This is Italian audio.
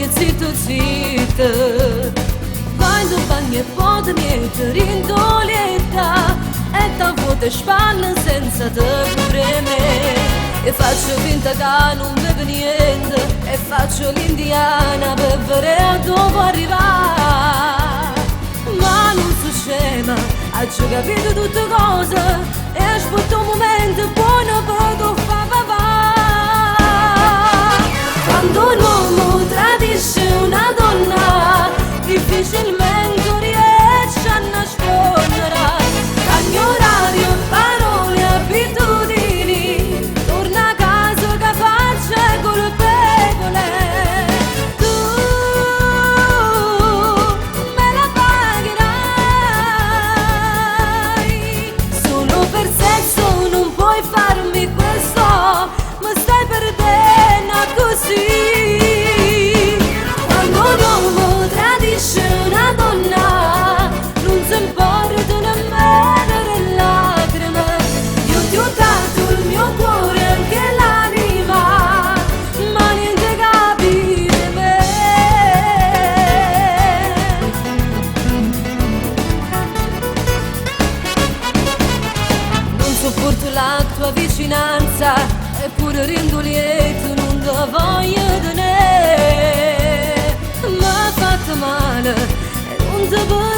voglio zitto zitto. Quando bagni e pot niente rindolietta e da vuote spalle senza te pure me. E faccio finta che non vedo niente e faccio l'indiana per vedere dove arrivare. Ma non so scema, ho già capito tutte cose e aspetto un momento e poi non vedo fa va va. Quando un uomo tradisce una donna difficilmente riesce a nascondere. Cambia orario, parole, abitudini, torna a casa che faccia colpevole. Tu me la pagherai. Solo per sesso non puoi farmi questo, ma stai perdendo così. Quando un uomo tradisce una donna non si importa nemmeno le lacrime. Io ti ho dato il mio cuore e anche l'anima, ma niente capire me. Non sopporto la tua vicinanza, eppure rendo lieto, non ti voglio tenere. M'ha fatto male e non ti voglio